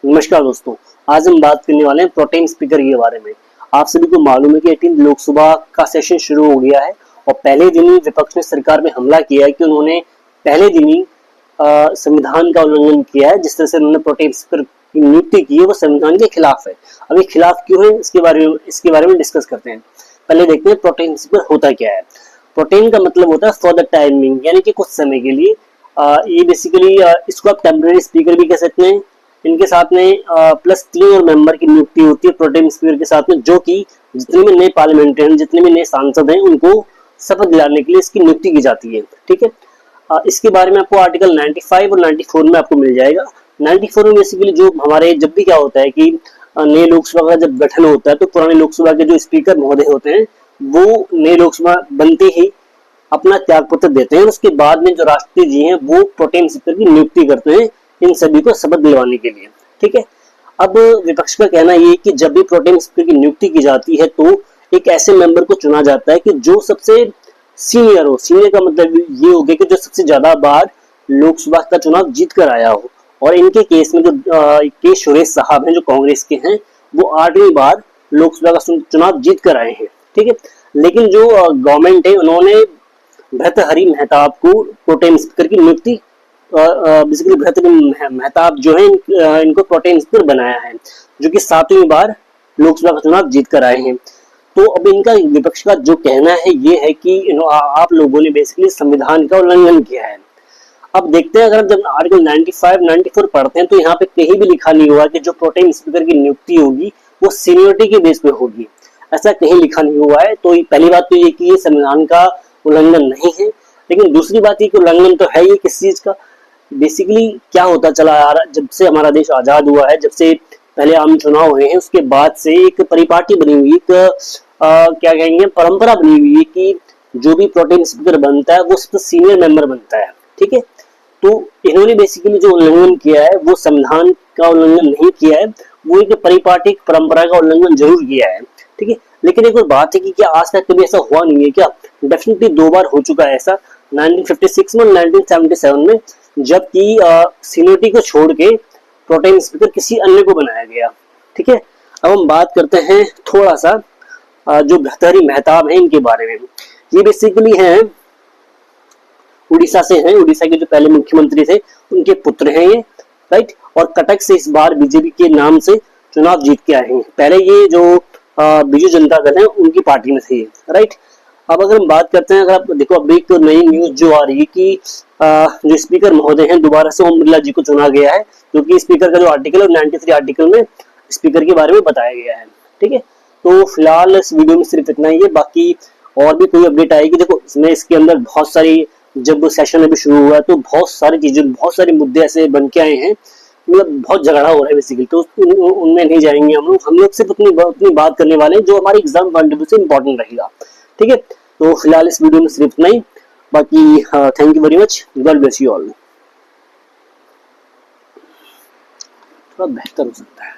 नमस्कार दोस्तों, आज हम बात करने वाले हैं प्रोटेम स्पीकर के बारे में। आप सभी को मालूम है कि 18 लोकसभा का सेशन शुरू हो गया है और पहले दिन ही विपक्ष ने सरकार में हमला किया है कि उन्होंने पहले दिन ही संविधान का उल्लंघन किया है। जिस तरह से उन्होंने प्रोटेम स्पीकर की नियुक्ति की है वो संविधान के खिलाफ है। अब ये खिलाफ क्यों है इसके बारे में डिस्कस करते हैं। पहले देखते हैं प्रोटेम स्पीकर होता क्या है। प्रोटेम का मतलब होता है फॉर द टाइमिंग, यानी कि कुछ समय के लिए। ये बेसिकली इसको आप टेम्परेरी स्पीकर भी कह सकते हैं। इनके साथ में प्लस 3 और मेंबर की नियुक्ति होती है प्रोटेम स्पीकर के साथ में, जो कि जितने भी नए पार्लियामेंटेरियन, जितने भी नए सांसद हैं, उनको शपथ दिलाने के लिए इसकी नियुक्ति की जाती है। ठीक है, इसके बारे में आपको आर्टिकल 95 और 94 में आपको मिल जाएगा। 94 में बेसिकली जो हमारे जब भी क्या होता है कि नए लोकसभा का जब गठन होता है तो पुराने लोकसभा के जो स्पीकर महोदय होते हैं वो नए लोकसभा बनते ही अपना त्याग पत्र देते हैं। उसके बाद में जो राष्ट्रपति जी हैं वो प्रोटेम स्पीकर की नियुक्ति करते हैं इन सभी को शपथ दिलवाने के लिए। ठीक है, अब विपक्ष का कहना ये है कि जब भी प्रोटेम स्पीकर की नियुक्ति की जाती है तो एक ऐसे मेंबर को चुना जाता है कि जो सबसे सीनियर हो। सीनियर का मतलब ये हो गया कि जो सबसे ज्यादा बार लोकसभा का चुनाव जीत कर आया हो। और इनके केस में जो के सुरेश साहब हैं जो कांग्रेस के हैं, वो 8वीं बार लोकसभा का चुनाव जीत कर आए हैं। ठीक है, लेकिन जो गवर्नमेंट है उन्होंने भर्तृहरि महताब को प्रोटेम स्पीकर की नियुक्ति बेसिकली भर्तृहरि महताब जो है इनको प्रोटेम स्पीकर बनाया है, जो कि 7वीं बार लोकसभा का चुनाव जीत कर आए हैं। तो अब इनका विपक्ष का जो कहना है ये है कि आप लोगों ने बेसिकली संविधान का उल्लंघन किया है। अब देखते हैं, अगर हम जब आर्टिकल 95, 94 पढ़ते हैं तो यहाँ पे कहीं भी लिखा नहीं हुआ कि जो प्रोटेम स्पीकर की नियुक्ति होगी वो सीनियरिटी के बेस पे होगी। ऐसा कहीं लिखा नहीं हुआ है। तो पहली बात तो ये कि ये संविधान का उल्लंघन नहीं है। लेकिन दूसरी बात ये कि उल्लंघन तो है ये किस चीज का। बेसिकली क्या होता चला आ रहा, जब से हमारा देश आजाद हुआ है, जब से पहले आम चुनाव हुए हैं, उसके बाद से एक परिपाटी बनी हुई, एक क्या कहेंगे परंपरा बनी हुई है कि जो भी प्रोटेम स्पीकर बनता है वो सबसे सीनियर मेंबर बनता है। ठीक है, तो इन्होंने बेसिकली जो उल्लंघन किया है वो संविधान का उल्लंघन नहीं किया है, वो एक परिपाटी परंपरा का उल्लंघन जरूर किया है। ठीक है, लेकिन एक और बात है कि क्या आज तक कभी ऐसा हुआ नहीं है क्या? डेफिनेटली 2 बार हो चुका है ऐसा, 1956 में और 1977 में, जबकि सीनियरिटी को छोड़ के प्रोटेम स्पीकर किसी अन्य को बनाया गया। ठीक है, अब हम बात करते हैं थोड़ा सा जो भर्तृहरि महताब है इनके बारे में। ये बेसिकली हैं उड़ीसा से हैं, उड़ीसा के जो पहले मुख्यमंत्री थे उनके पुत्र हैं ये, राइट। और कटक से इस बार बीजेपी के नाम से चुनाव जीत के आए हैं। पहले ये जो बीजू जनता दल है उनकी पार्टी में थे, राइट। अब अगर हम बात करते हैं, अगर आप देखो अभी एक नई न्यूज जो आ रही है कि जो स्पीकर महोदय हैं दोबारा से ओम बिरला जी को चुना गया है, क्योंकि स्पीकर का जो आर्टिकल है 93 आर्टिकल में स्पीकर के बारे में बताया गया है। ठीक है, तो फिलहाल इस वीडियो में सिर्फ इतना ही है। बाकी और भी कोई अपडेट आएगी, देखो इसमें इसके अंदर बहुत सारी, जब सेशन अभी शुरू हुआ है तो बहुत सारी चीजें, बहुत सारे मुद्दे ऐसे बन के आए हैं, मतलब बहुत झगड़ा हो रहा है बेसिकली। तो उनमें नहीं जाएंगे हम लोग सिर्फ अपनी बात करने वाले हैं जो हमारे एग्जाम पॉइंट ऑफ व्यू से इंपॉर्टेंट रहेगा। ठीक है, तो फिलहाल इस वीडियो में सिर्फ इतना ही। बाकी thank you very much, God bless you all. थोड़ा बेहतर हो सकता है।